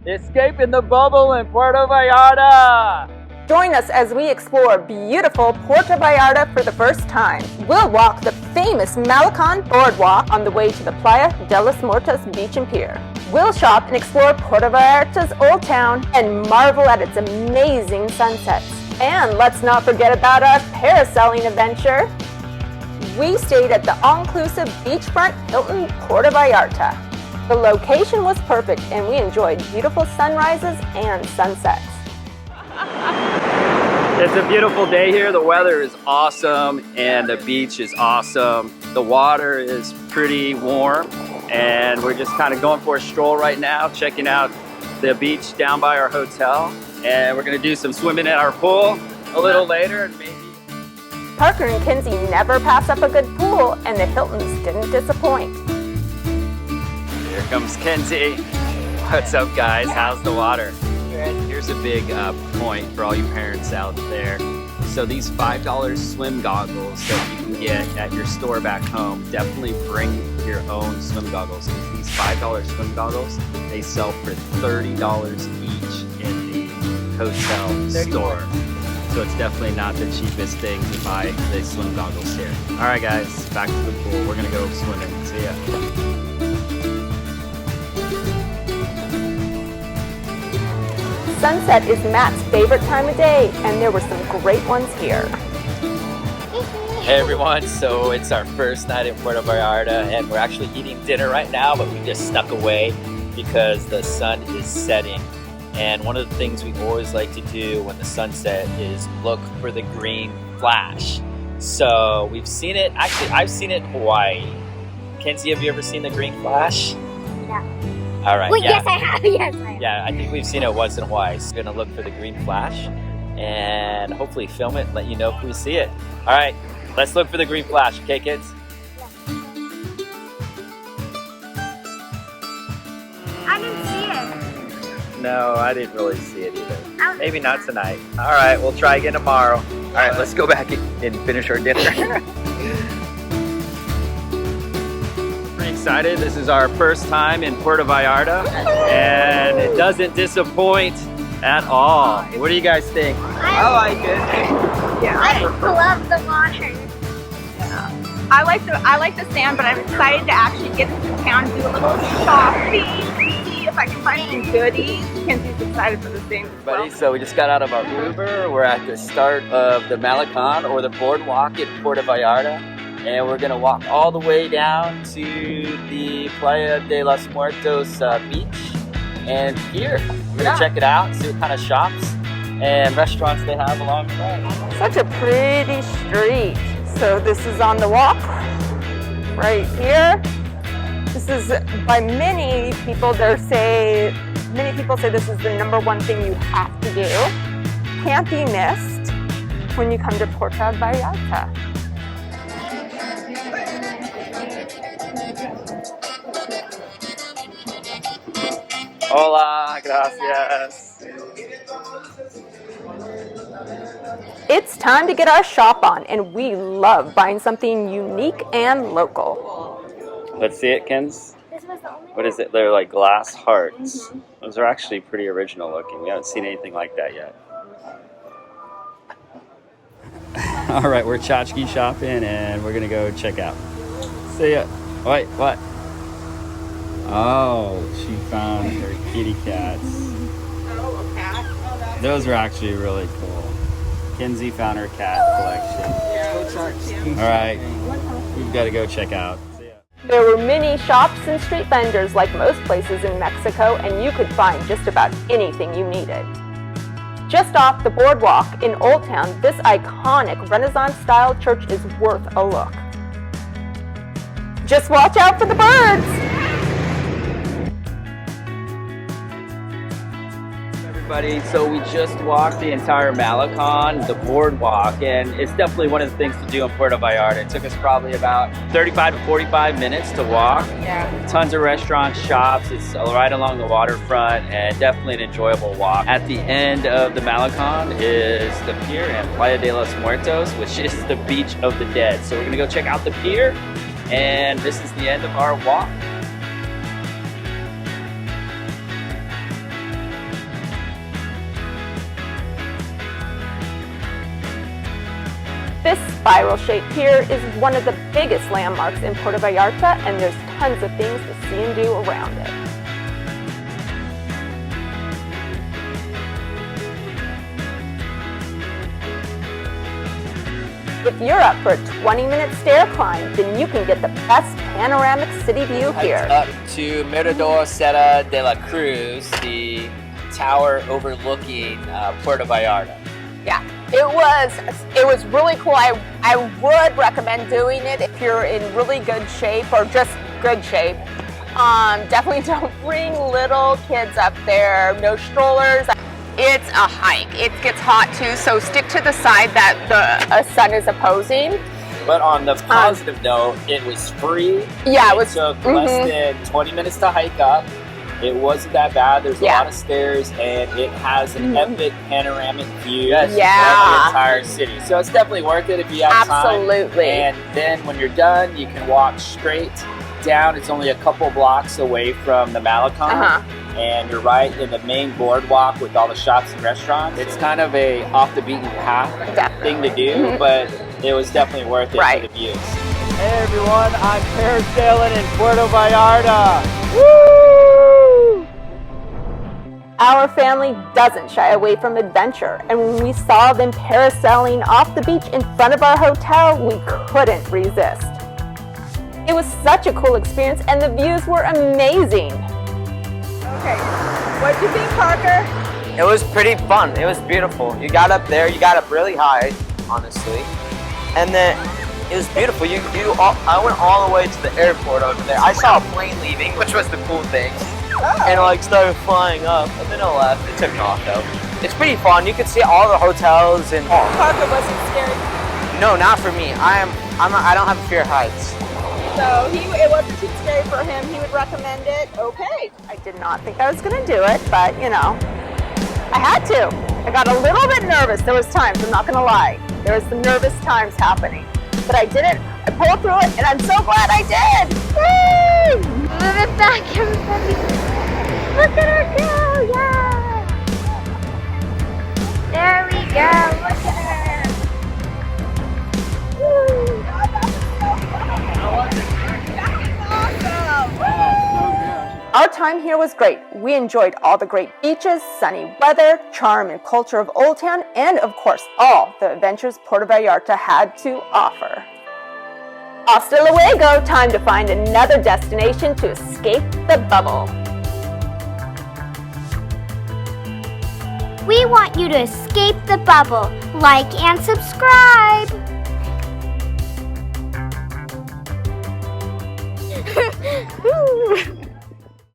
Escaping the bubble in Puerto Vallarta. Join us as we explore beautiful Puerto Vallarta for the first time. We'll walk the famous Malecón Boardwalk on the way to the Playa de los Muertos beach and pier. We'll shop and explore Puerto Vallarta's old town and marvel at its amazing sunsets. And let's not forget about our parasailing adventure. We stayed at the All-Inclusive Beachfront Hilton Puerto Vallarta. The location was perfect and we enjoyed beautiful sunrises and sunsets. It's a beautiful day here. The weather is awesome and the beach is awesome. The water is pretty warm and we're just kind of going for a stroll right now, checking out the beach down by our hotel. And we're gonna do some swimming at our pool a little later and maybe. Parker and Kinsey never pass up a good pool and the Hiltons didn't disappoint. Here comes Kinsey. What's up guys, how's the water? Here's a big point for all you parents out there. So these $5 swim goggles that you can get at your store back home, definitely bring your own swim goggles. These $5 swim goggles, they sell for $30 each in the hotel store. So it's definitely not the cheapest thing to buy the swim goggles here. All right guys, back to the pool. We're gonna go swimming. See ya. Sunset is Matt's favorite time of day, and there were some great ones here. Hey everyone, so it's our first night in Puerto Vallarta, and we're actually eating dinner right now, but we just snuck away because the sun is setting. And one of the things we always like to do when the sunset is look for the green flash. So we've seen it, actually I've seen it in Hawaii. Kenzie, have you ever seen the green flash? Yeah. All right. Well, yeah. yes, I have. Yes, I have. Yeah, I think we've seen it once in Hawaii. So we're gonna look for the green flash and hopefully film it and let you know if we see it. All right, let's look for the green flash, okay, kids? I didn't see it. No, I didn't really see it either. Maybe not tonight. All right, we'll try again tomorrow. All right, let's go back and finish our dinner. Excited. This is our first time in Puerto Vallarta and it doesn't disappoint at all. What do you guys think? I like it. Yeah, I love the water. Yeah. I like the sand, but I'm excited to actually get into town and do a little shopping, see if I can find some goodies. Kenzie's excited for the same as well. Everybody, so we just got out of our Uber. We're at the start of the Malecon or the boardwalk in Puerto Vallarta. And we're gonna walk all the way down to the Playa de los Muertos beach and pier. We're gonna check it out, see what kind of shops and restaurants they have along the way. Such a pretty street. So this is on the walk right here. This is by many people say this is the #1 thing you have to do. Can't be missed when you come to Puerto Vallarta. Hola, gracias. It's time to get our shop on, and we love buying something unique and local. Let's see it, Kens. This was the only What is it? They're like glass hearts. Those are actually pretty original looking. We haven't seen anything like that yet. All right, we're tchotchke shopping and we're gonna go check out. See ya. Wait, what? Oh, she found her kitty cats. Oh, a cat. Oh, that's Those are actually really cool. Kinsey found her cat collection. All right, we've got to go check out. See ya. There were many shops and street vendors like most places in Mexico, and you could find just about anything you needed. Just off the boardwalk in Old Town, this iconic Renaissance-style church is worth a look. Just watch out for the birds! Everybody, so we just walked the entire Malecon, the boardwalk, and it's definitely one of the things to do in Puerto Vallarta. It took us probably about 35 to 45 minutes to walk. Yeah. Tons of restaurants, shops, it's right along the waterfront and definitely an enjoyable walk. At the end of the Malecon is the pier and Playa de los Muertos, which is the beach of the dead. So we're gonna go check out the pier, and this is the end of our walk. This spiral-shaped pier is one of the biggest landmarks in Puerto Vallarta, and there's tons of things to see and do around it. If you're up for a 20-minute stair climb, then you can get the best panoramic city view here. Up to Mirador de la Cruz, the tower overlooking Puerto Vallarta. Yeah, it was really cool. I would recommend doing it if you're in really good shape or just good shape. Definitely don't bring little kids up there, no strollers. It's a hike. It gets hot too, so stick to the side that the sun is opposing. But on the positive note, it was free. Yeah, it took less than 20 minutes to hike up. It wasn't that bad. There's a lot of stairs, and it has an epic panoramic view of the entire city. So it's definitely worth it if you have time. Absolutely. And then when you're done, you can walk straight down. It's only a couple blocks away from the Malecon. And you're right in the main boardwalk with all the shops and restaurants. It's kind of a off the beaten path thing to do, but it was definitely worth it for the views. Hey everyone, I'm parasailing in Puerto Vallarta. Woo! Our family doesn't shy away from adventure, and when we saw them parasailing off the beach in front of our hotel, we couldn't resist. It was such a cool experience, and the views were amazing. Okay, what do you think, Parker? It was pretty fun. It was beautiful. You got up there, you got up really high, honestly. And then it was beautiful. I went all the way to the airport over there. I saw a plane leaving, which was the cool thing. And it like started flying up, and then it left. It took off though. It's pretty fun. You can see all the hotels and Parker wasn't scary. No, not for me. I don't have a fear of heights. So it wasn't too scary for him. He would recommend it. Okay. I did not think I was going to do it, but you know, I had to. I got a little bit nervous. There was times, I'm not going to lie. There was some nervous times happening. But I did it. I pulled through it, and I'm so glad I did. Woo! Move it back, everybody. Look at her go, yeah. There we go, look at her. Woo. Our time here was great. We enjoyed all the great beaches, sunny weather, charm and culture of Old Town, and of course, all the adventures Puerto Vallarta had to offer. Hasta luego! Time to find another destination to escape the bubble. We want you to escape the bubble. Like and subscribe.